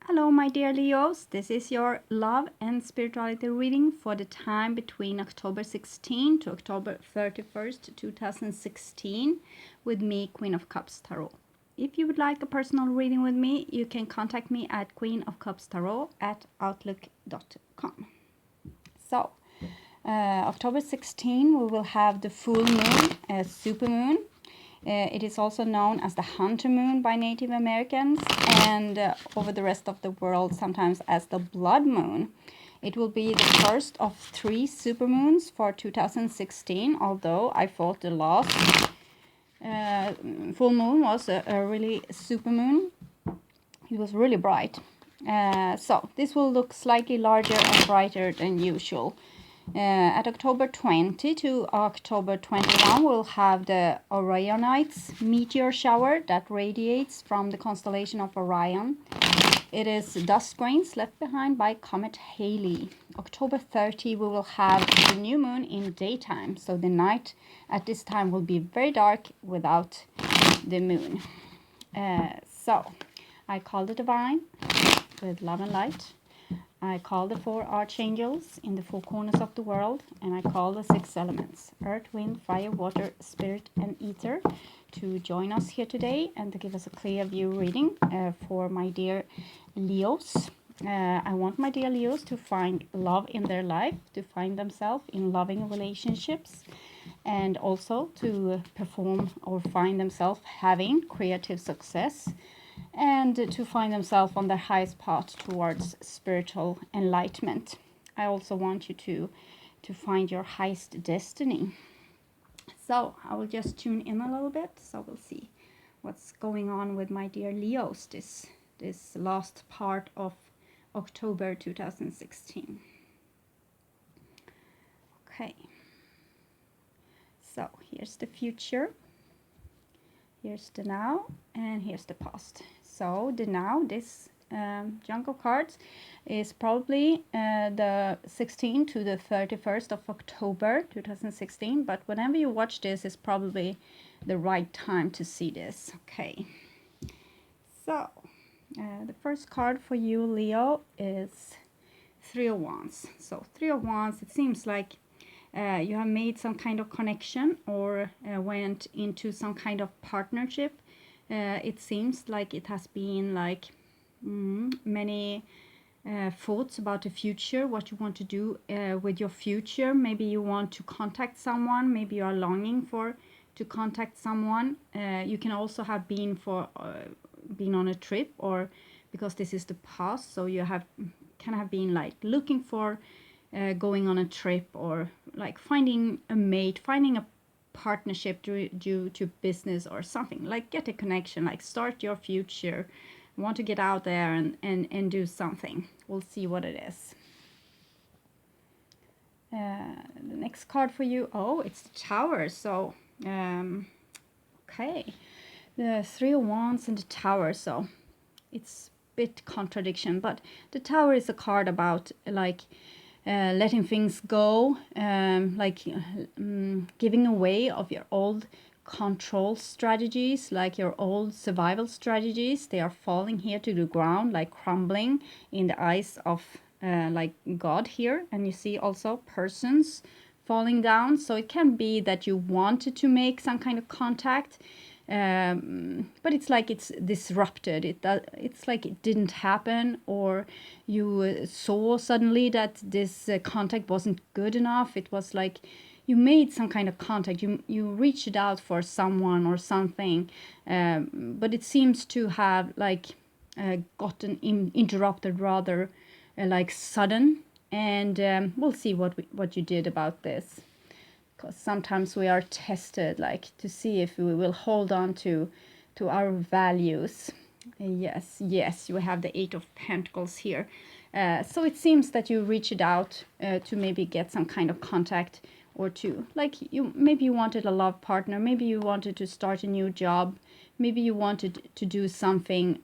Hello, my dear Leos. This is your love and spirituality reading for the time between October 16 to October 31st, 2016, with me, Queen of Cups Tarot. If you would like a personal reading with me, you can contact me at queenofcupstarot@outlook.com. So, October 16, we will have the full moon, a supermoon. It is also known as the hunter moon by Native Americans and over the rest of the world sometimes as the blood moon. It will be the first of 3 supermoons for 2016, although I thought the last full moon was a really supermoon. It was really bright. So this will look slightly larger and brighter than usual. At October 20 to October 21, we'll have the Orionites meteor shower that radiates from the constellation of Orion. It is dust grains left behind by Comet Halley. October 30, we will have the new moon in daytime, so the night at this time will be very dark without the moon. So I call the divine with love and light. I call the 4 archangels in the 4 corners of the world, and I call the 6 elements, earth, wind, fire, water, spirit, and ether, to join us here today and to give us a clear view reading for my dear Leos. I want my dear Leos to find love in their life, to find themselves in loving relationships, and also to perform or find themselves having creative success, and to find themselves on their highest path towards spiritual enlightenment. I also want you to find your highest destiny. So I will just tune in a little bit, so we'll see what's going on with my dear Leos this last part of October 2016. Okay, so here's the future. Here's the now, and here's the past. So the now, this junk of cards, is probably the 16th to the 31st of October 2016. But whenever you watch this, it's probably the right time to see this. Okay. So the first card for you, Leo, is 3 of Wands. So 3 of Wands, it seems like you have made some kind of connection or went into some kind of partnership. It seems like it has been like many thoughts about the future, what you want to do with your future. Maybe you want to contact someone, maybe you are longing to contact someone. You can also have been on a trip, or because this is the past, so you can have been like looking for going on a trip, or like finding a mate, finding a partnership due to business or something, like get a connection, like start your future, want to get out there and do something. We'll see what it is. The next card for you, it's the Tower. So okay, the 3 of Wands and the Tower, so it's a bit contradiction, but the Tower is a card about like letting things go, giving away of your old control strategies, like your old survival strategies. They are falling here to the ground, like crumbling in the eyes of like God here. And you see also persons falling down. So it can be that you wanted to make some kind of contact, but it's like it's disrupted. It's like it didn't happen, or you saw suddenly that this contact wasn't good enough. It was like you made some kind of contact, you reached out for someone or something, but it seems to have like gotten interrupted rather like sudden. And we'll see what you did about this, because sometimes we are tested, like to see if we will hold on to our values. Yes, you have the 8 of Pentacles here. So it seems that you reached out to maybe get some kind of contact, or to like maybe you wanted a love partner, maybe you wanted to start a new job, maybe you wanted to do something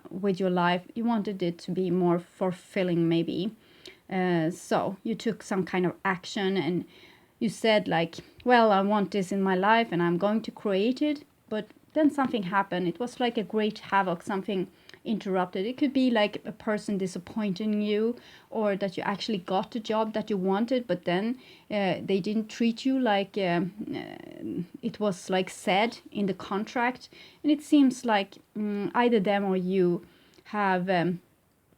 with your life, you wanted it to be more fulfilling maybe. So you took some kind of action, and you said like, well, I want this in my life and I'm going to create it. But then something happened. It was like a great havoc, something interrupted. It could be like a person disappointing you, or that you actually got the job that you wanted, but then they didn't treat you like it was like said in the contract. And it seems like either them or you have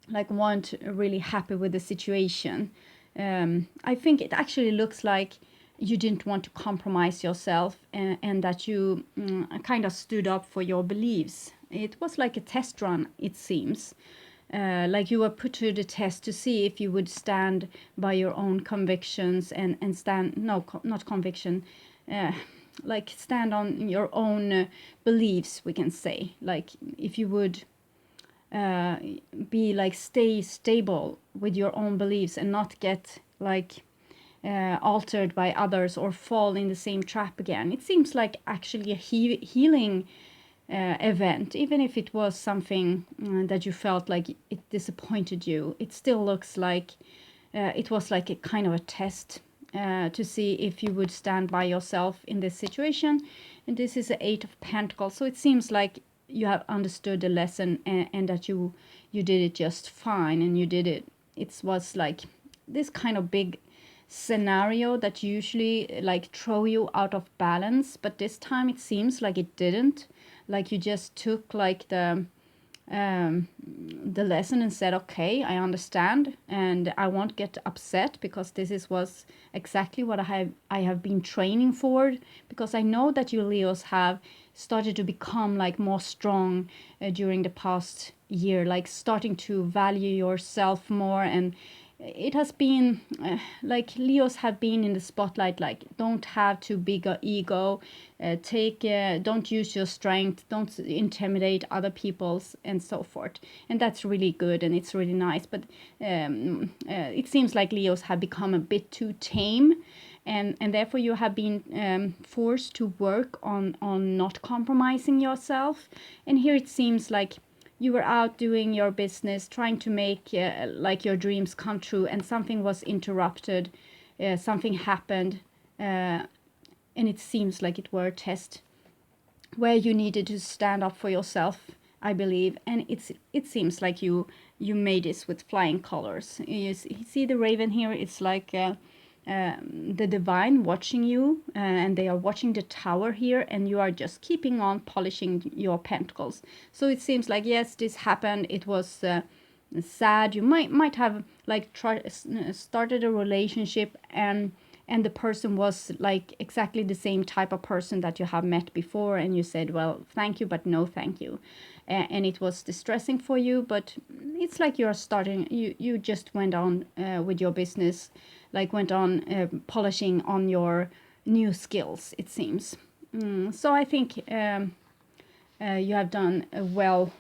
like weren't really happy with the situation. I think it actually looks like you didn't want to compromise yourself, and that you kind of stood up for your beliefs. It was like a test run, it seems. Like you were put to the test to see if you would stand by your own convictions and stand, no, not conviction, like stand on your own beliefs, we can say. Like if you would be like stay stable with your own beliefs and not get like altered by others or fall in the same trap again. It seems like actually a healing event, even if it was something that you felt like it disappointed you. It still looks like it was like a kind of a test to see if you would stand by yourself in this situation. And this is the Eight of Pentacles, so it seems like you have understood the lesson, and that you did it just fine, and you did it. It was like this kind of big scenario that usually like throw you out of balance, but this time it seems like it didn't. Like you just took like the lesson and said, okay, I understand, and I won't get upset, because was exactly what I have been training for. Because I know that you Leos have started to become like more strong during the past year, like starting to value yourself more. And it has been like Leos have been in the spotlight, like don't have too big a ego, don't use your strength, don't intimidate other people's, and so forth. And that's really good, and it's really nice. But it seems like Leos have become a bit too tame, and therefore you have been forced to work on not compromising yourself. And here it seems like you were out doing your business, trying to make like your dreams come true, and something was interrupted, something happened, and it seems like it were a test where you needed to stand up for yourself, I believe. And it seems like you made this with flying colors. You see the raven here, it's like the divine watching you, and they are watching the tower here, and you are just keeping on polishing your pentacles. So it seems like, yes, this happened, it was sad. You might have like started a relationship, and the person was like exactly the same type of person that you have met before, and you said, well, thank you, but no thank you. And it was distressing for you, but it's like you're starting, you just went on with your business, like went on polishing on your new skills, it seems. So I think you have done a well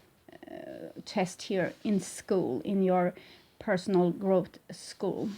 test here in school, in your personal growth school.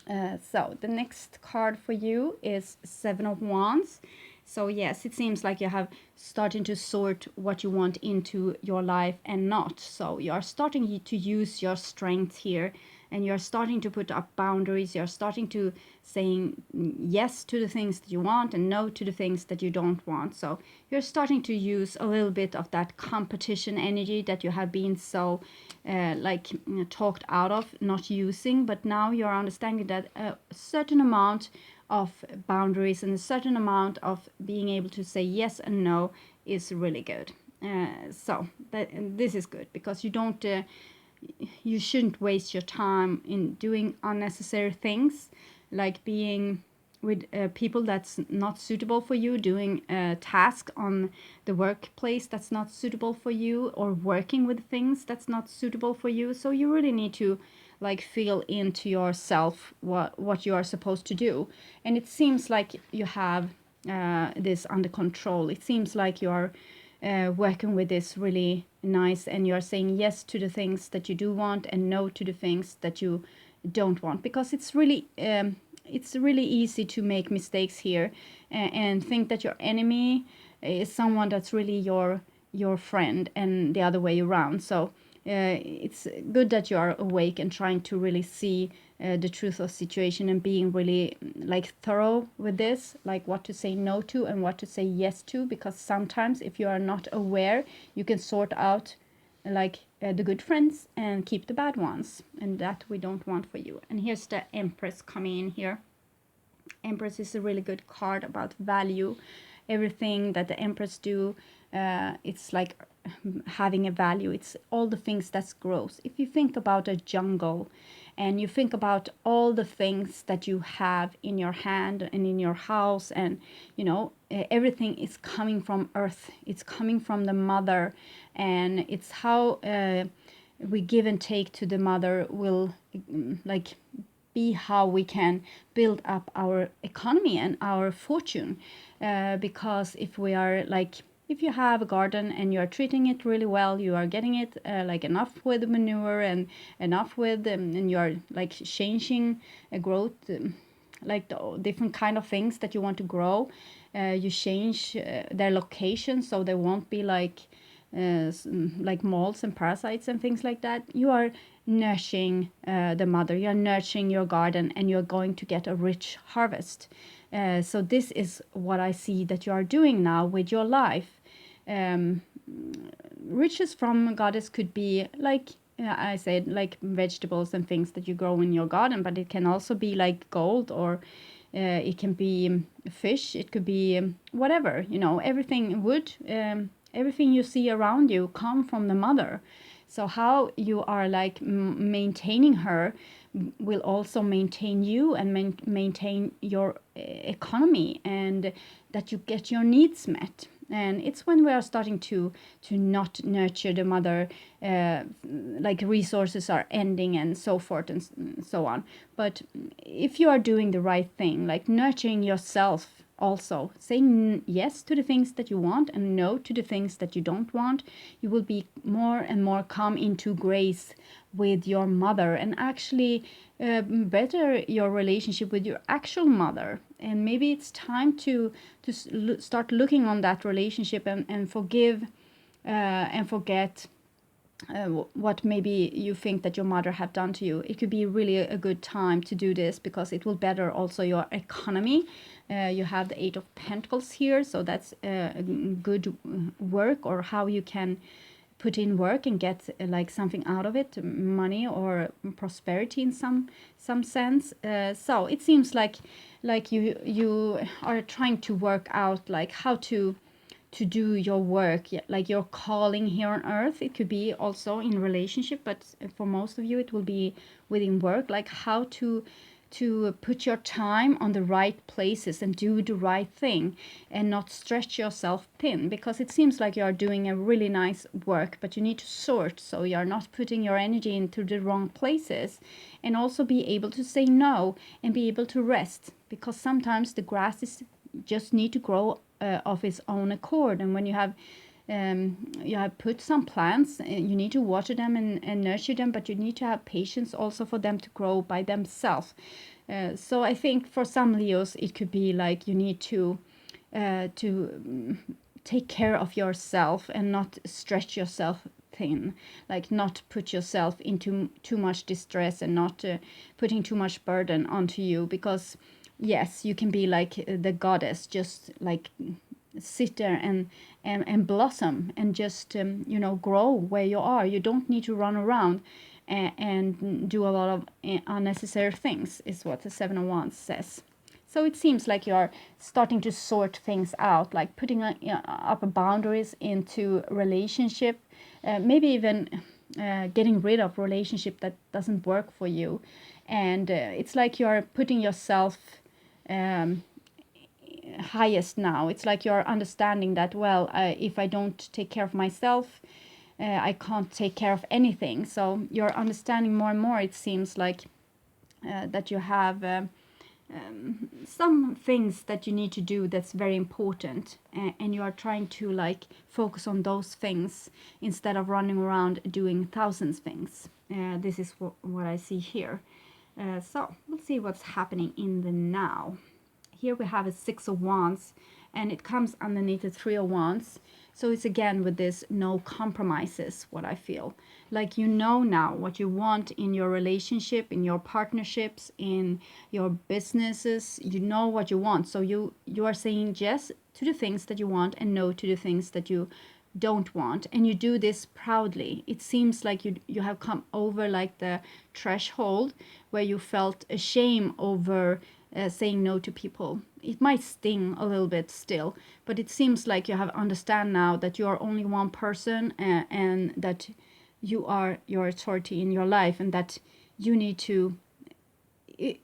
So the next card for you is Seven of Wands. So yes, it seems like you have starting to sort what you want into your life and not. So you are starting to use your strength here, and you're starting to put up boundaries. You're starting to saying yes to the things that you want and no to the things that you don't want. So you're starting to use a little bit of that competition energy that you have been so talked out of not using, but now you're understanding that a certain amount of boundaries and a certain amount of being able to say yes and no is really good. So this is good, because you don't you shouldn't waste your time in doing unnecessary things, like being with people that's not suitable for you, doing a task on the workplace that's not suitable for you, or working with things that's not suitable for you. So you really need to like feel into yourself what you are supposed to do. And it seems like you have this under control. It seems like you are working with this really nice, and you're saying yes to the things that you do want and no to the things that you don't want, because it's really easy to make mistakes here, and think that your enemy is someone that's really your friend, and the other way around. So it's good that you are awake and trying to really see the truth of the situation, and being really like thorough with this, like what to say no to and what to say yes to, because sometimes if you are not aware, you can sort out like the good friends and keep the bad ones, and that we don't want for you. And here's the Empress coming in here. Empress is a really good card about value. Everything that the Empress do, it's like having a value. It's all the things that's gross. If you think about a jungle and you think about all the things that you have in your hand and in your house, and you know, everything is coming from earth, it's coming from the mother, and it's how we give and take to the mother will like be how we can build up our economy and our fortune. Because if we are like, if you have a garden and you are treating it really well, you are getting it like enough with manure and enough with and you are like changing a growth, like the different kind of things that you want to grow. You change their location so they won't be like molds and parasites and things like that. You are nurturing the mother, you are nurturing your garden, and you're going to get a rich harvest. So this is what I see that you are doing now with your life. Riches from goddess could be like I said, like vegetables and things that you grow in your garden, but it can also be like gold, or it can be fish, it could be whatever, you know, everything wood, everything you see around you come from the mother. So how you are like maintaining her will also maintain you and maintain your economy, and that you get your needs met. And it's when we are starting to not nurture the mother, like resources are ending and so forth and so on. But if you are doing the right thing, like nurturing yourself, also saying yes to the things that you want and no to the things that you don't want, you will be more and more come into grace with your mother, and actually better your relationship with your actual mother. And maybe it's time to start looking on that relationship and forgive and forget what maybe you think that your mother have done to you. It could be really a good time to do this, because it will better also your economy. You have the Eight of Pentacles here, so that's good work, or how you can put in work and get like something out of it, money or prosperity in some sense. So it seems like you are trying to work out like how to do your work, like your calling here on earth. It could be also in relationship, but for most of you it will be within work, like how to put your time on the right places and do the right thing and not stretch yourself thin, because it seems like you are doing a really nice work, but you need to sort so you're not putting your energy into the wrong places. And also be able to say no and be able to rest, because sometimes the grass is just need to grow of its own accord. And when you have put some plants, you need to water them and nurture them, but you need to have patience also for them to grow by themselves. So I think for some Leos it could be like you need to take care of yourself and not stretch yourself thin, like not put yourself into too much distress and not putting too much burden onto you. Because yes, you can be like the goddess, just like sit there and blossom and just grow where you are. You don't need to run around and do a lot of unnecessary things, is what the Seven of Wands says. So it seems like you're starting to sort things out, like putting up boundaries into relationship, maybe even getting rid of relationship that doesn't work for you. And it's like you're putting yourself highest now. It's like you're understanding that, well, if I don't take care of myself, I can't take care of anything. So you're understanding more and more, it seems like, that you have some things that you need to do that's very important, and you are trying to like focus on those things instead of running around doing thousands things. This is what I see here. So let's see what's happening in the now. Here we have a Six of Wands, and it comes underneath the Three of Wands. So it's again with this no compromises, what I feel. Like you know now what you want in your relationship, in your partnerships, in your businesses. You know what you want. So you are saying yes to the things that you want and no to the things that you don't want, and you do this proudly. It seems like you have come over like the threshold where you felt ashamed over saying no to people. It might sting a little bit still, but it seems like you have understand now that you are only one person, and that you are your authority in your life, and that you need to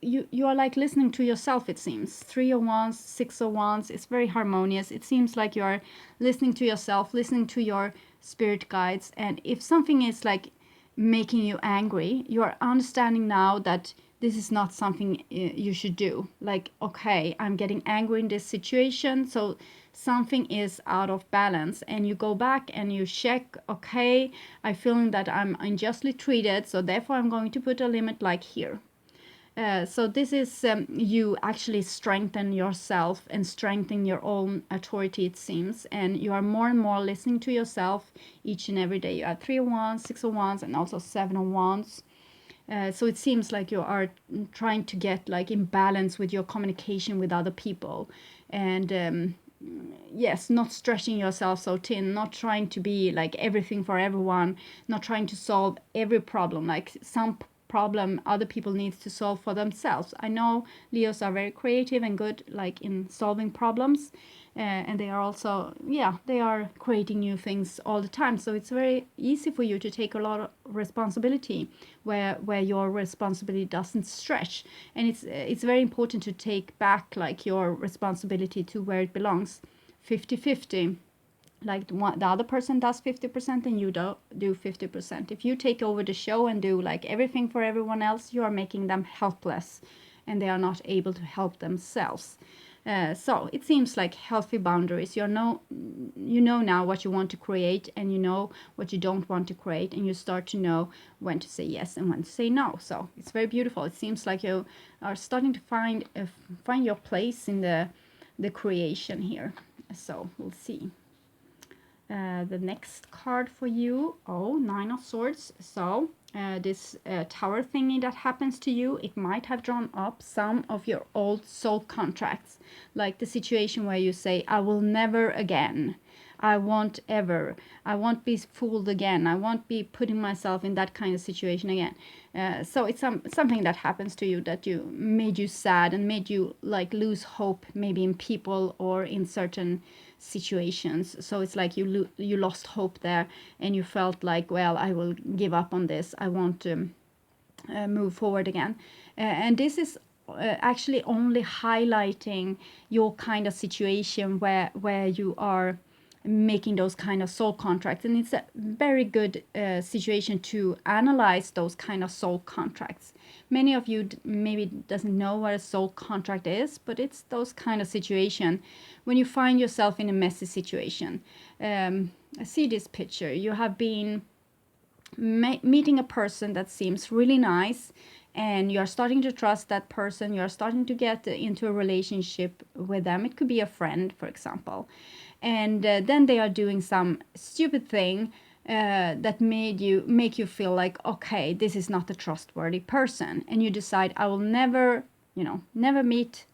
you are like listening to yourself. It seems 3 of Wands, 6 of Wands, it's very harmonious. It seems like you are listening to yourself, listening to your spirit guides, and if something is like making you angry, you are understanding now that this is not something you should do. Like, okay, I'm getting angry in this situation, so something is out of balance, and you go back and you check, okay, I'm feeling that I'm unjustly treated, so therefore I'm going to put a limit like here. So this is you actually strengthen yourself and strengthen your own authority, it seems, and you are more and more listening to yourself each and every day. You have 3 of Wands, 6 of Wands, and also 7 of Wands. So it seems like you are trying to get like in balance with your communication with other people, and yes, not stretching yourself so thin, not trying to be like everything for everyone, not trying to solve every problem. Like some problem other people needs to solve for themselves. I know Leos are very creative and good like in solving problems, and they are also, yeah, they are creating new things all the time, so it's very easy for you to take a lot of responsibility where your responsibility doesn't stretch, and it's very important to take back like your responsibility to where it belongs. 50-50, like the other person does 50% and you do 50%. If you take over the show and do like everything for everyone else, you are making them helpless and they are not able to help themselves. So it seems like healthy boundaries. You know now what you want to create, and you know what you don't want to create, and you start to know when to say yes and when to say no. So it's very beautiful. It seems like you are starting to find your place in the creation here. So we'll see. The next card for you, 9 of Swords. So this tower thingy that happens to you, it might have drawn up some of your old soul contracts, like the situation where you say, I will never again, I won't ever, I won't be fooled again, I won't be putting myself in that kind of situation again. So it's something that happens to you that you made you sad and made you like lose hope, maybe in people or in certain situations. So it's like you lost hope there, and you felt like, well, I will give up on this, I won't move forward again. And this is actually only highlighting your kind of situation where you are making those kind of soul contracts, and it's a very good situation to analyze those kind of soul contracts. Many of you maybe doesn't know what a soul contract is, but it's those kind of situation when you find yourself in a messy situation. I see this picture. You have been meeting a person that seems really nice, and you're starting to trust that person, you're starting to get into a relationship with them. It could be a friend, for example, and then they are doing some stupid thing that make you feel like, okay, this is not a trustworthy person, and you decide, I will never meet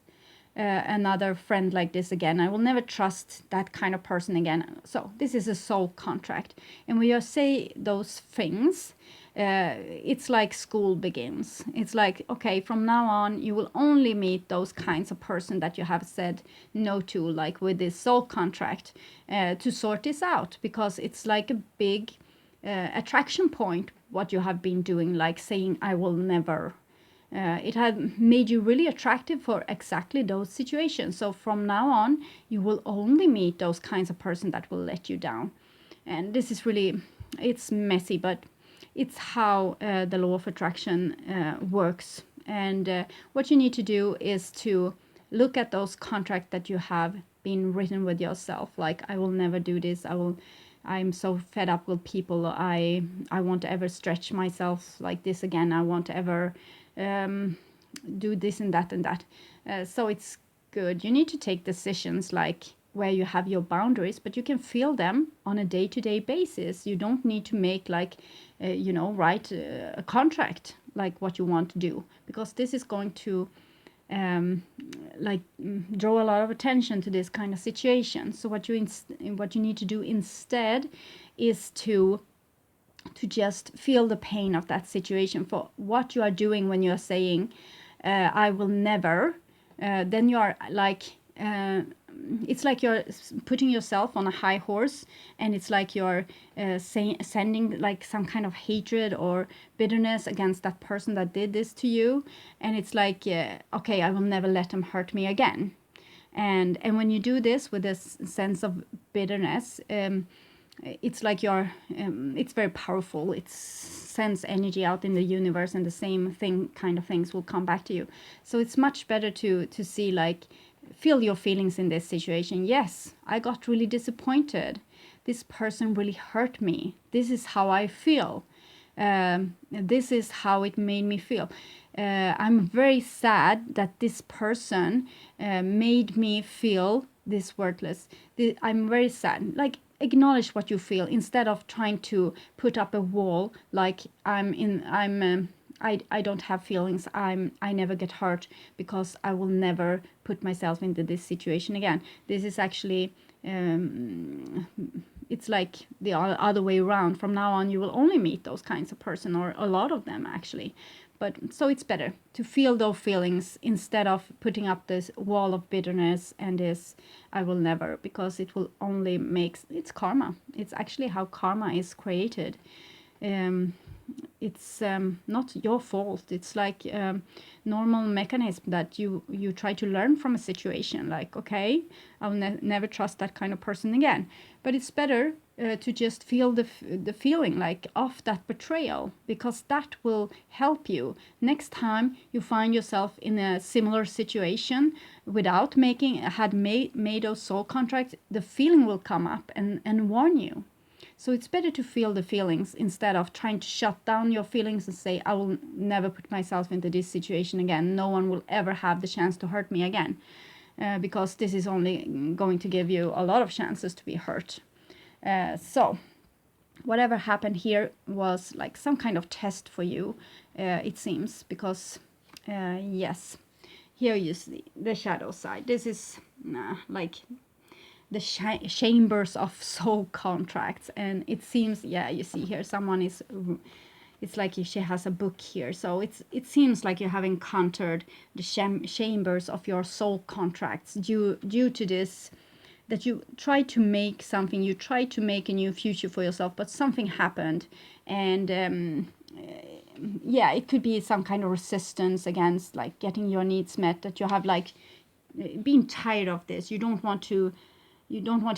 another friend like this again. I will never trust that kind of person again. So this is a soul contract. And when you say those things, it's like school begins. It's like, okay, from now on, you will only meet those kinds of person that you have said no to, like with this soul contract, to sort this out, because it's like a big attraction point, what you have been doing, like saying, I will never. It had made you really attractive for exactly those situations. So from now on, you will only meet those kinds of person that will let you down. And this is really, it's messy, but it's how the law of attraction works. And what you need to do is to look at those contracts that you have been written with yourself. Like, I will never do this. I'm so fed up with people. I won't ever stretch myself like this again. I won't ever do this and that and that. So it's good. You need to take decisions like where you have your boundaries, but you can feel them on a day-to-day basis. You don't need to make like, write a contract like what you want to do, because this is going to draw a lot of attention to this kind of situation. So what you need to do instead is to just feel the pain of that situation for what you are doing when you are saying I will never. Then you are like it's like you're putting yourself on a high horse, and it's like you're sending like some kind of hatred or bitterness against that person that did this to you, and it's like okay, I will never let them hurt me again. And when you do this with this sense of bitterness, it's like it's very powerful. It sends energy out in the universe, and the same thing kind of things will come back to you. So it's much better to see, like, feel your feelings in this situation. Yes, I got really disappointed. This person really hurt me. This is how I feel. This is how it made me feel. I'm very sad that this person made me feel this worthless. I'm very sad. Like, acknowledge what you feel instead of trying to put up a wall like I don't have feelings. I never get hurt because I will never put myself into this situation again. This is actually it's like the other way around. From now on, you will only meet those kinds of person, or a lot of them actually. But so it's better to feel those feelings instead of putting up this wall of bitterness and this I will never, because it will only make it's karma. It's actually how karma is created. It's not your fault. It's like normal mechanism that you try to learn from a situation, like, okay, I'll never trust that kind of person again. But it's better to just feel the feeling like of that betrayal, because that will help you next time you find yourself in a similar situation without made those soul contracts. The feeling will come up and warn you. So it's better to feel the feelings instead of trying to shut down your feelings and say, I will never put myself into this situation again. No one will ever have the chance to hurt me again, because this is only going to give you a lot of chances to be hurt. So whatever happened here was like some kind of test for you, it seems, because yes, here you see the shadow side. This is like the chambers of soul contracts, and it seems, yeah, you see here someone is, it's like if she has a book here, so it seems like you have encountered the chambers of your soul contracts due to this, that you try to make something, you try to make a new future for yourself, but something happened, and yeah, it could be some kind of resistance against like getting your needs met, that you have like been tired of this. You don't want to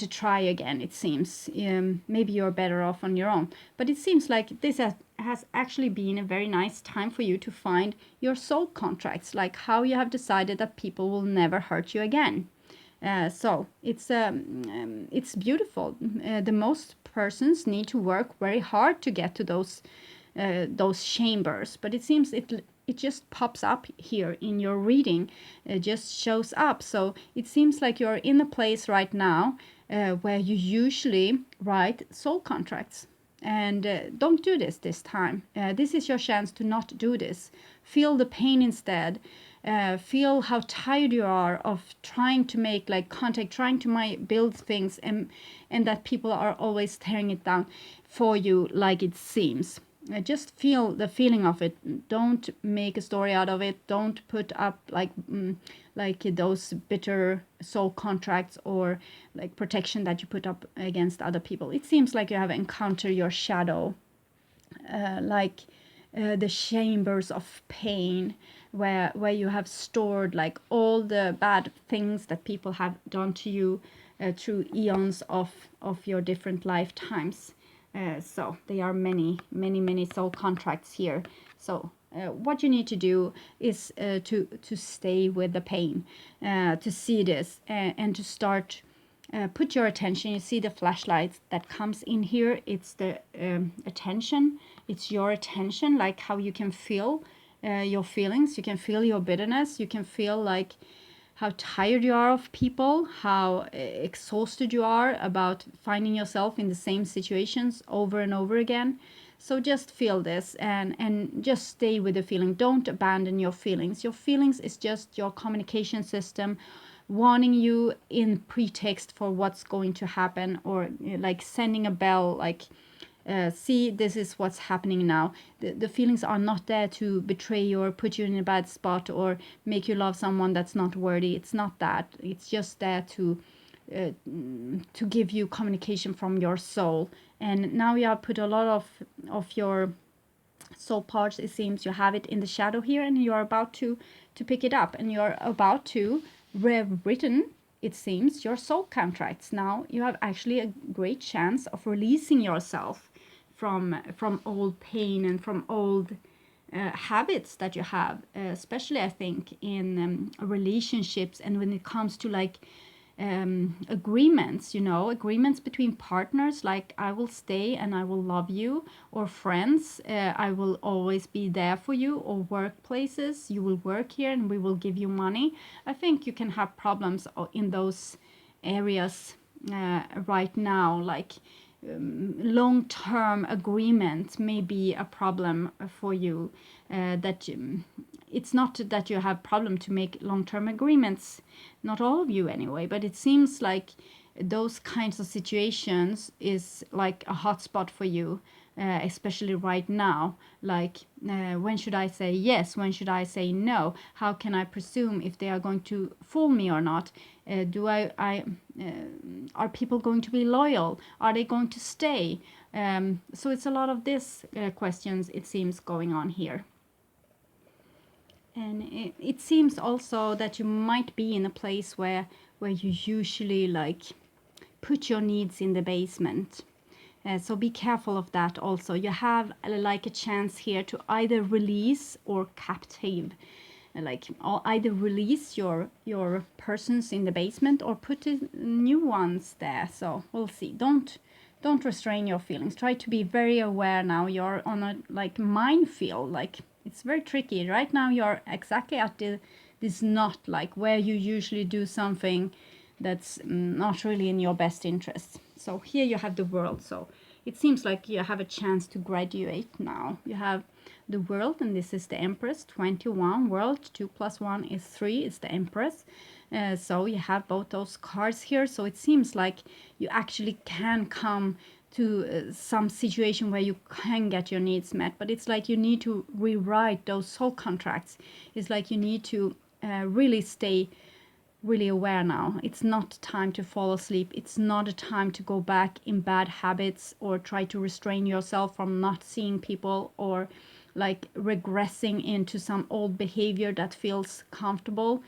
try again, it seems. Maybe you're better off on your own. But it seems like this has actually been a very nice time for you to find your soul contracts, like how you have decided that people will never hurt you again. So it's beautiful. The most persons need to work very hard to get to those chambers, but it seems it just pops up here in your reading. It just shows up. So it seems like you're in a place right now where you usually write soul contracts. And don't do this time. This is your chance to not do this. Feel the pain instead. Feel how tired you are of trying to make like contact, trying to build things, and that people are always tearing it down for you, like it seems. Just feel the feeling of it. Don't make a story out of it. Don't put up like those bitter soul contracts or like protection that you put up against other people. It seems like you have encountered your shadow, the chambers of pain, where you have stored like all the bad things that people have done to you through eons of your different lifetimes. So there are many soul contracts here. So what you need to do is to stay with the pain, to see this, and to start put your attention. You see the flashlight that comes in here. It's the attention. It's your attention, like how you can feel your feelings. You can feel your bitterness. You can feel like how tired you are of people, how exhausted you are about finding yourself in the same situations over and over again. So just feel this and just stay with the feeling. Don't abandon your feelings. Your feelings is just your communication system warning you in pretext for what's going to happen, or like sending a bell, like see, this is what's happening now. The feelings are not there to betray you or put you in a bad spot or make you love someone that's not worthy. It's not that. It's just there to give you communication from your soul. And now you have put a lot of your soul parts, it seems you have it in the shadow here, and you're about to pick it up, and you're about to rewritten, it seems, your soul contracts. Now you have actually a great chance of releasing yourself from old pain and from old habits that you have, especially I think in relationships, and when it comes to like agreements, agreements between partners, like I will stay and I will love you, or friends, I will always be there for you, or workplaces, you will work here and we will give you money. I think you can have problems in those areas right now, like long-term agreement may be a problem for you, that it's not that you have problem to make long-term agreements, not all of you anyway, but it seems like those kinds of situations is like a hot spot for you, especially right now. Like when should I say yes, when should I say no, how can I presume if they are going to fool me or not, are people going to be loyal, are they going to stay, so it's a lot of this questions, it seems, going on here. And it seems also that you might be in a place where you usually like put your needs in the basement. So be careful of that also. You have like a chance here to either release or captive. Like either release your persons in the basement or put new ones there. So we'll see. Don't restrain your feelings. Try to be very aware now. You're on a like minefield. Like it's very tricky. Right now you're exactly at this knot, like where you usually do something that's not really in your best interest. So here you have the world. So it seems like you have a chance to graduate now. You have the world, and this is the Empress, 21, world, 2 + 1 is 3, it's the Empress. So you have both those cards here. So it seems like you actually can come to some situation where you can get your needs met, but it's like you need to rewrite those soul contracts. It's like you need to really stay really aware now. It's not time to fall asleep. It's not a time to go back in bad habits or try to restrain yourself from not seeing people, or like regressing into some old behavior that feels comfortable.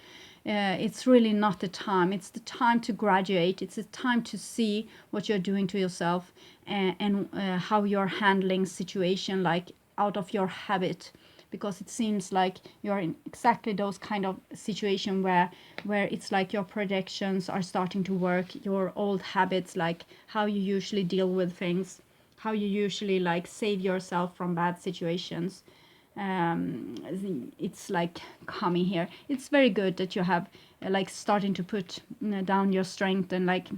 It's really not the time. It's the time to graduate. It's the time to see what you're doing to yourself, and how you're handling situation like out of your habit, because it seems like you're in exactly those kind of situation where it's like your projections are starting to work, your old habits, like how you usually deal with things, how you usually like save yourself from bad situations. It's like coming here. It's very good that you have like starting to put down your strength, and like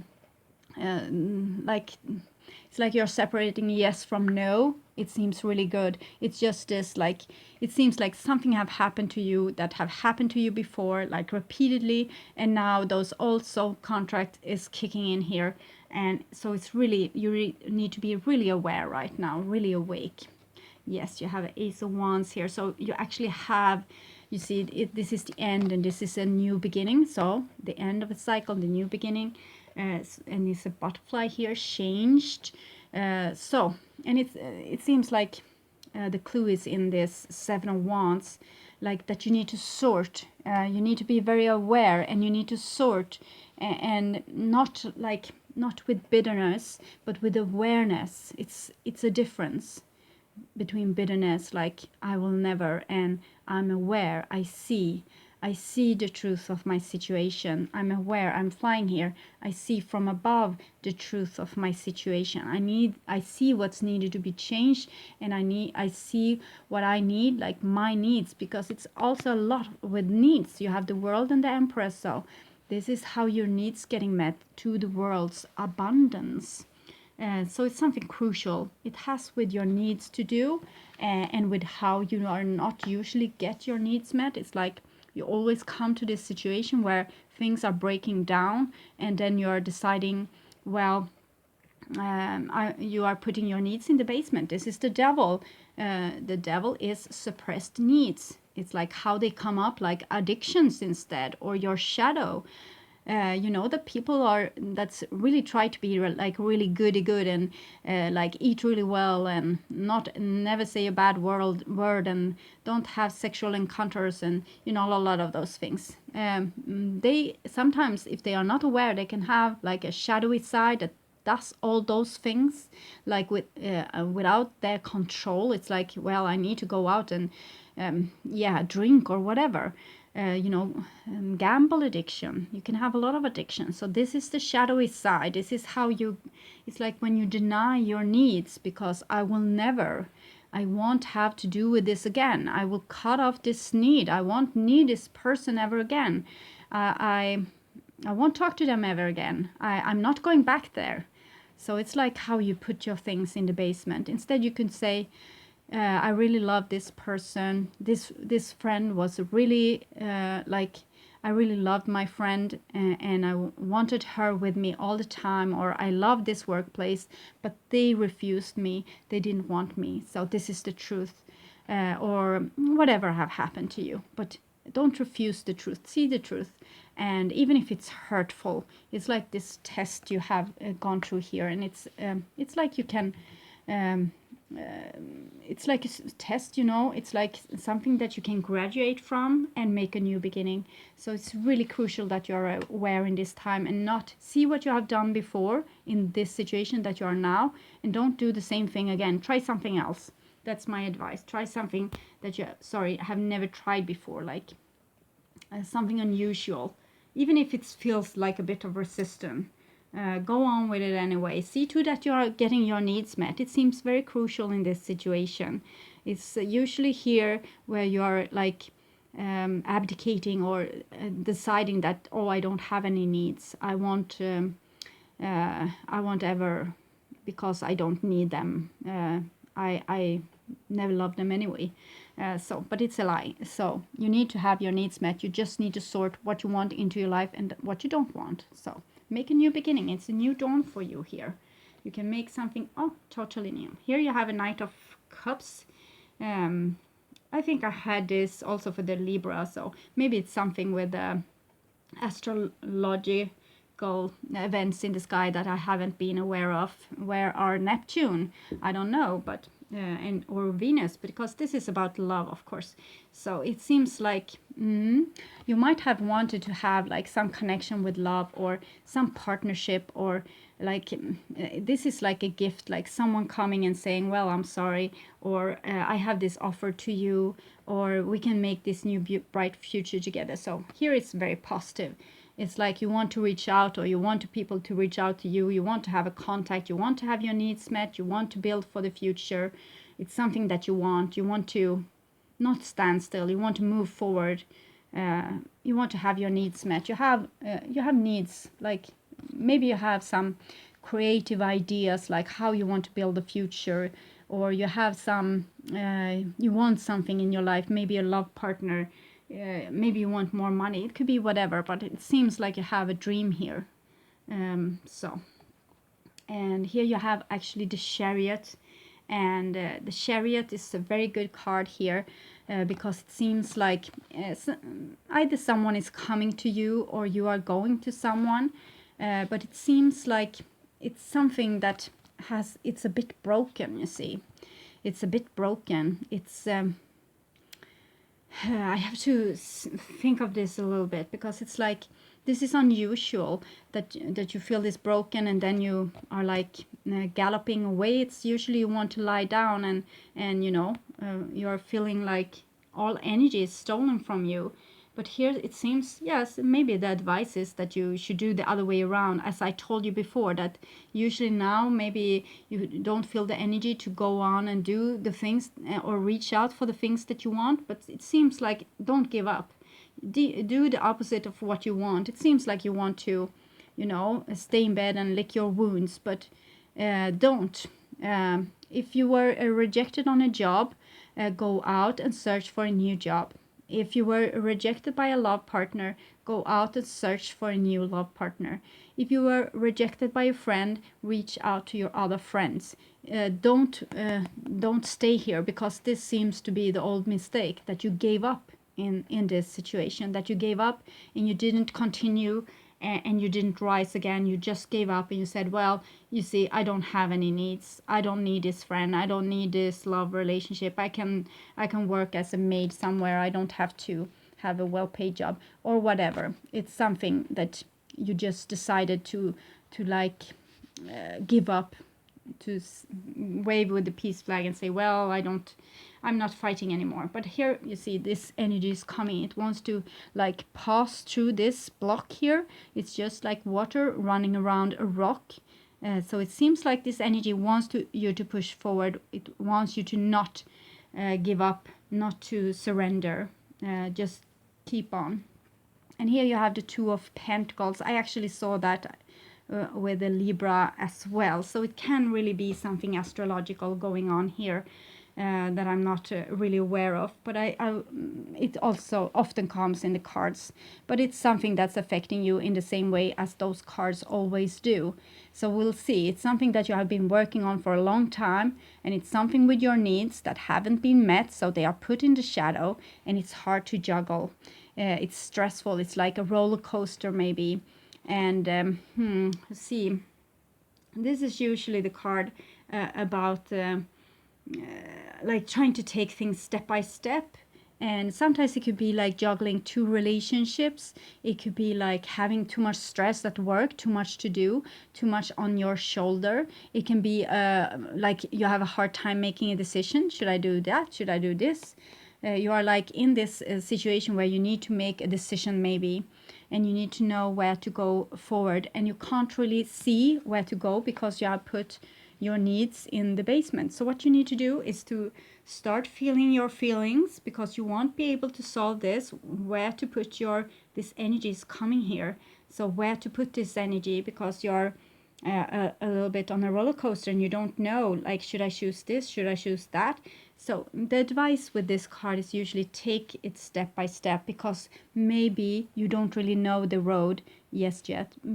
it's like you're separating yes from no. It seems really good. It's just this, like, it seems like something have happened to you that have happened to you before, like repeatedly, and now those old soul contract is kicking in here. And so it's really, you need to be really aware right now, really awake. Yes, you have an Ace of Wands here. So you actually have, you see, this is the end and this is a new beginning. So the end of a cycle, the new beginning. And it's a butterfly here, changed. So, and it seems like the clue is in this Seven of Wands, like that you need to sort. You need to be very aware, and you need to sort, and not with bitterness, but with awareness. It's a difference between bitterness, like I will never, and I'm aware, I see the truth of my situation. I'm aware, I'm flying here. I see from above the truth of my situation. I see what's needed to be changed, and I see what I need, like my needs, because it's also a lot with needs. You have the world and the Empress, so this is how your needs getting met, to the world's abundance. So it's something crucial. It has with your needs to do, and with how you are not usually get your needs met. It's like you always come to this situation where things are breaking down, and then you're deciding, well, you are putting your needs in the basement. This is the devil. The devil is suppressed needs. It's like how they come up, like addictions instead, or your shadow. The people are that's really try to be like really goody good, and like eat really well, and not never say a bad word, and don't have sexual encounters, and a lot of those things. They sometimes, if they are not aware, they can have like a shadowy side that does all those things, like without their control. It's like, well, I need to go out and drink or whatever. Gamble addiction. You can have a lot of addiction. So this is the shadowy side. This is how it's like when you deny your needs, because I won't have to do with this again. I will cut off this need. I won't need this person ever again. I won't talk to them ever again. I'm not going back there. So it's like how you put your things in the basement. Instead, you could say, I really love this person. This friend was really I really loved my friend, and I wanted her with me all the time. Or I love this workplace, but they refused me. They didn't want me. So this is the truth, or whatever have happened to you. But don't refuse the truth. See the truth. And even if it's hurtful, it's like this test you have gone through here, and it's like you can it's like a test, it's like something that you can graduate from and make a new beginning. So it's really crucial that you're aware in this time, and not see what you have done before in this situation that you are now, and don't do the same thing again. Try something else. That's my advice. Try something that you have never tried before, like something unusual, even if it feels like a bit of resistance. Go on with it anyway. See to that you are getting your needs met. It seems very crucial in this situation. It's usually here where you are like abdicating, or deciding that, oh, I don't have any needs. I won't ever, because I don't need them. I never loved them anyway. But it's a lie. So you need to have your needs met. You just need to sort what you want into your life and what you don't want. So make a new beginning. It's a new dawn for you here. You can make something totally new. Here you have a Knight of Cups. I think I had this also for the Libra, so maybe it's something with astrological events in the sky that I haven't been aware of. Where are Neptune? I don't know, but or Venus, because this is about love, of course. So it seems like you might have wanted to have like some connection with love, or some partnership, or like this is like a gift, like someone coming and saying, well, I'm sorry, or I have this offer to you, or we can make this new bright future together. So here it's very positive. It's like you want to reach out, or you want people to reach out to you. You want to have a contact. You want to have your needs met. You want to build for the future. It's something that you want. You want to not stand still. You want to move forward. You want to have your needs met. You have needs, like maybe you have some creative ideas, like how you want to build the future, or you have some you want something in your life, maybe a love partner. Maybe you want more money. It could be whatever, but it seems like you have a dream here. And here you have actually the Chariot, and the Chariot is a very good card here, because it seems like either someone is coming to you, or you are going to someone, but it seems like it's something that it's a bit broken. You see, it's a bit broken. It's I have to think of this a little bit, because it's like this is unusual that you feel this broken, and then you are like galloping away. It's usually you want to lie down, and you're feeling like all energy is stolen from you. But here it seems, yes, maybe the advice is that you should do the other way around. As I told you before, that usually now maybe you don't feel the energy to go on and do the things, or reach out for the things that you want. But it seems like don't give up. Do the opposite of what you want. It seems like you want to, stay in bed and lick your wounds. But don't. If you were rejected on a job, go out and search for a new job. If you were rejected by a love partner, go out and search for a new love partner. If you were rejected by a friend, reach out to your other friends. Don't stay here, because this seems to be the old mistake, that you gave up in this situation, that you gave up and you didn't continue, and you didn't rise again. You just gave up and you said, well, you see, I don't have any needs. I don't need this friend. I don't need this love relationship. I can work as a maid somewhere. I don't have to have a well-paid job or whatever. It's something that you just decided to like give up, to wave with the peace flag and say, well, I'm not fighting anymore. But here you see this energy is coming. It wants to like pass through this block here. It's just like water running around a rock. So it seems like this energy wants you to push forward. It wants you to not give up, not to surrender. Just keep on. And here you have the Two of Pentacles. I actually saw that with the Libra as well. So it can really be something astrological going on here that I'm not really aware of. But it also often comes in the cards. But it's something that's affecting you in the same way as those cards always do. So we'll see. It's something that you have been working on for a long time. And it's something with your needs that haven't been met. So they are put in the shadow. And it's hard to juggle. It's stressful. It's like a roller coaster maybe. And let's see, this is usually the card about like trying to take things step by step. And sometimes it could be like juggling two relationships. It could be like having too much stress at work, too much to do, too much on your shoulder. It can be like you have a hard time making a decision. Should I do that? Should I do this? You are like in this situation where you need to make a decision maybe, and you need to know where to go forward, and you can't really see where to go because you have put your needs in the basement. So what you need to do is to start feeling your feelings, because you won't be able to solve this, where to put this energy is coming here. So where to put this energy, because you're a little bit on a roller coaster and you don't know, like, should I choose this? Should I choose that? So the advice with this card is usually take it step by step, because maybe you don't really know the road yet,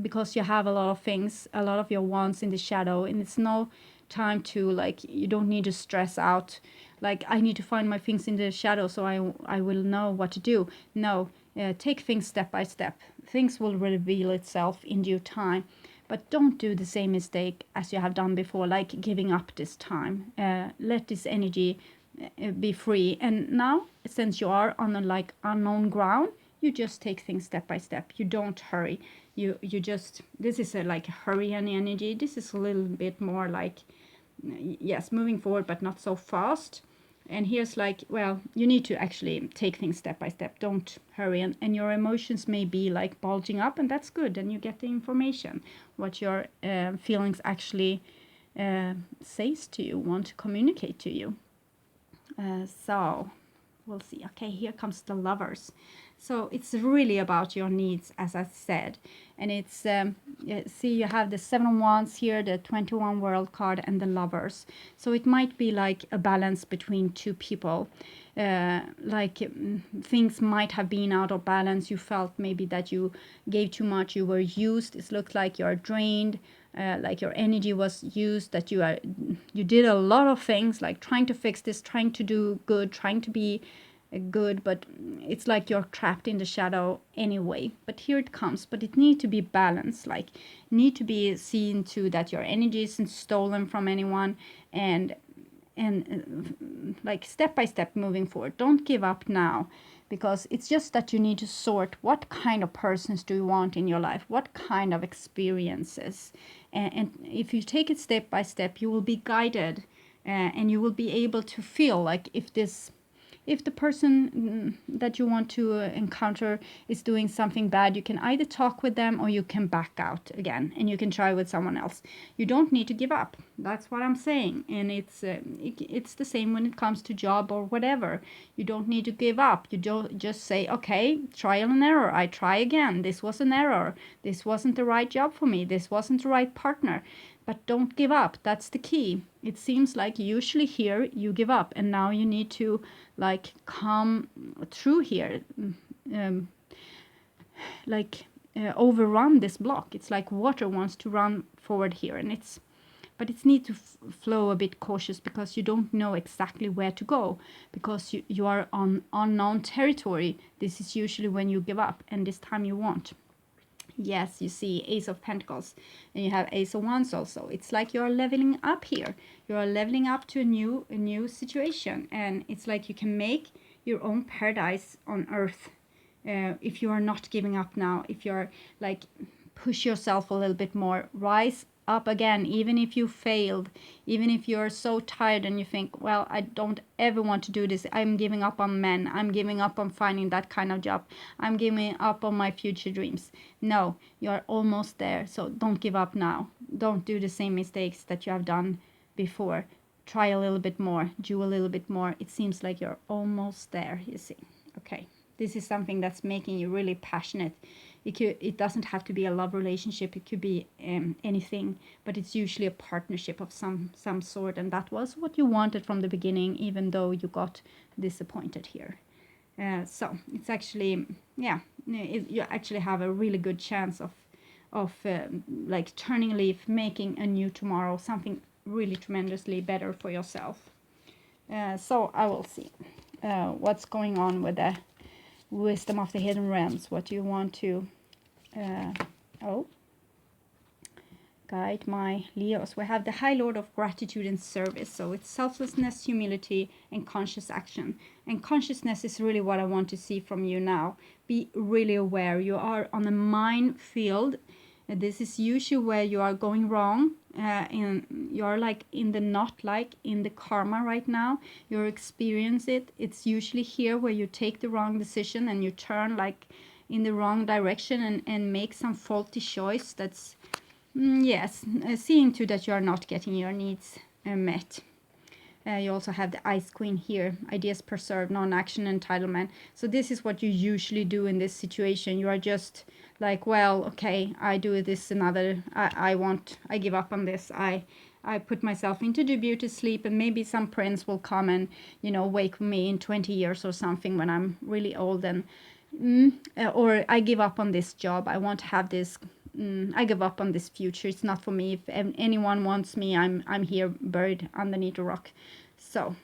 because you have a lot of things, a lot of your wants in the shadow, and it's no time to, like, you don't need to stress out, like, I need to find my things in the shadow so I will know what to do. No, take things step by step. Things will reveal itself in due time. But don't do the same mistake as you have done before, like giving up this time. Let this energy be free. And now, since you are on a like unknown ground, you just take things step by step. You don't hurry. You just, this is a like hurry energy. This is a little bit more like, yes, moving forward, but not so fast. And here's like, well, you need to actually take things step by step. Don't hurry. And your emotions may be like bulging up, and that's good. And you get the information, what your feelings actually says to you, want to communicate to you. So we'll see. Okay, here comes the Lovers. So it's really about your needs, as I said. And it's, see, you have the 7 of Wands here, the 21 World card, and the Lovers. So it might be like a balance between two people. Things might have been out of balance. You felt maybe that you gave too much, you were used. It looks like you're drained, like your energy was used, that you did a lot of things, like trying to fix this, trying to do good, trying to be good, but it's like you're trapped in the shadow anyway. But here it comes, but it need to be balanced, like need to be seen to that your energy isn't stolen from anyone, and like step by step moving forward. Don't give up now, because it's just that you need to sort what kind of persons do you want in your life, what kind of experiences, and if you take it step by step, you will be guided, and you will be able to feel like if the person that you want to encounter is doing something bad, you can either talk with them or you can back out again and you can try with someone else. You don't need to give up. That's what I'm saying. And it's the same when it comes to job or whatever. You don't need to give up. You don't just say, okay, trial and error. I try again. This was an error. This wasn't the right job for me. This wasn't the right partner. but don't give up. That's the key. It seems like usually here you give up, and now you need to like come through here, um, like overrun this block. It's like water wants to run forward here, and but it needs to flow a bit cautious, because you don't know exactly where to go, because you are on unknown territory. This is usually when you give up, and this time you won't. Yes, you see Ace of Pentacles, and you have Ace of Wands also. It's like you're leveling up here. You're leveling up to a new situation, and it's like you can make your own paradise on earth if you are not giving up now. If you're like push yourself a little bit more, rise up again, even if you failed, even if you're so tired and you think, well, I don't ever want to do this, I'm giving up on men, I'm giving up on finding that kind of job, I'm giving up on my future dreams. No, you're almost there, so don't give up now. Don't do the same mistakes that you have done before. Try a little bit more, do a little bit more. It seems like you're almost there, you see. Okay, this is something that's making you really passionate. It doesn't have to be a love relationship. It could be anything, but it's usually a partnership of some sort, and that was what you wanted from the beginning, even though you got disappointed here. So it's actually, yeah, you actually have a really good chance of like turning a leaf, making a new tomorrow, something really tremendously better for yourself. So I will see what's going on with the wisdom of the hidden realms. What do you want to guide my Leos? We have the High Lord of Gratitude and Service. So it's selflessness, humility, and conscious action. And consciousness is really what I want to see from you now. Be really aware. You are on a minefield. This is usually where you are going wrong. You're like in the knot, like in the karma right now. You're experiencing it. It's usually here where you take the wrong decision and you turn like in the wrong direction and make some faulty choice. That's yes, seeing to that you are not getting your needs met. You also have the Ice Queen here. Ideas preserved, non-action, entitlement. So this is what you usually do in this situation. You are just like, well, okay, I do this another. I give up on this. I put myself into the beauty sleep, and maybe some prince will come and, you know, wake me in 20 years or something when I'm really old, and or I give up on this job. I won't have this. I give up on this future. It's not for me. If anyone wants me, I'm here buried underneath a rock. So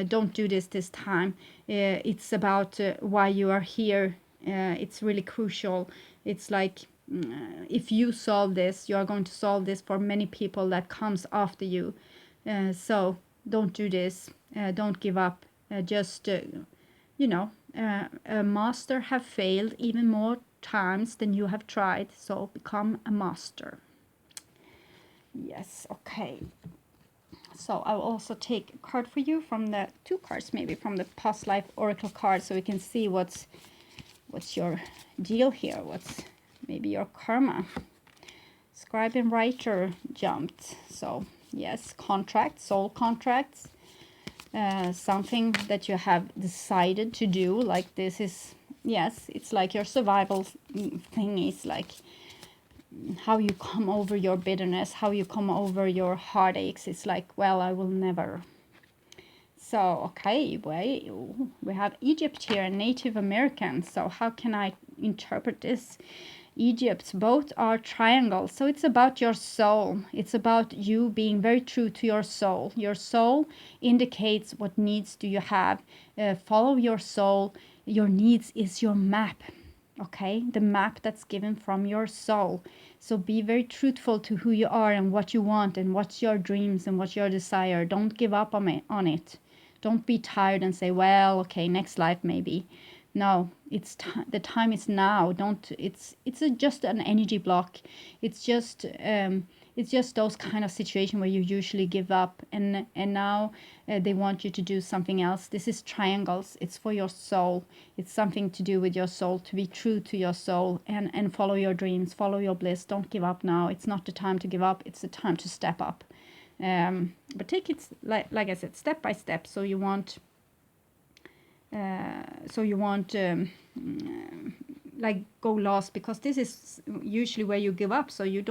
don't do this time. It's about why you are here. It's really crucial. It's like if you solve this, you are going to solve this for many people that comes after you. So don't do this. Don't give up. Just you know, a master have failed even more times than you have tried, so become a master. Yes, okay. So I'll also take a card for you from the two cards, maybe from the past life oracle card, so we can see what's your deal here, what's maybe your karma. Scribe and writer jumped. So yes, contracts, soul contracts, something that you have decided to do. Like this is, yes, it's like your survival thing is like how you come over your bitterness, how you come over your heartaches. It's like, well, I will never. So, okay, we have Egypt here, Native American. So how can I interpret this? Egypt, both are triangles. So it's about your soul. It's about you being very true to your soul. Your soul indicates what needs do you have. Follow your soul. Your needs is your map. Okay, the map that's given from your soul. So be very truthful to who you are and what you want and what's your dreams and what's your desire. Don't give up on it. Don't be tired and say, well, okay, next life maybe. No, it's the time is now. Don't. It's just an energy block. It's just those kind of situation where you usually give up, and now they want you to do something else. This is triangles. It's for your soul. It's something to do with your soul, to be true to your soul and follow your dreams, follow your bliss. Don't give up now. It's not the time to give up. It's the time to step up. But take it like I said, step by step. So you want like go lost, because this is usually where you give up. So you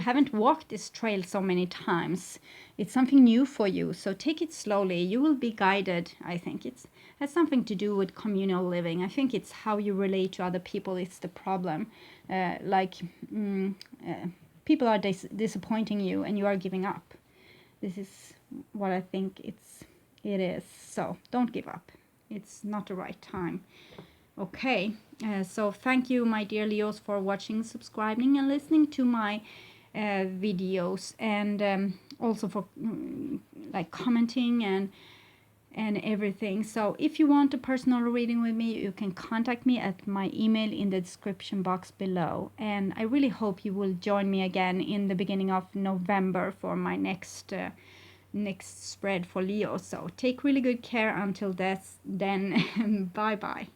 haven't walked this trail so many times. It's something new for you. So take it slowly. You will be guided. I think it has something to do with communal living. I think it's how you relate to other people. It's the problem. People are disappointing you and you are giving up. This is what I think it is. So don't give up. It's not the right time. Okay, so thank you, my dear Leos, for watching, subscribing, and listening to my videos, and also for like commenting and everything. So if you want a personal reading with me, you can contact me at my email in the description box below. And I really hope you will join me again in the beginning of November for my next spread for Leo. So take really good care until then. Bye bye.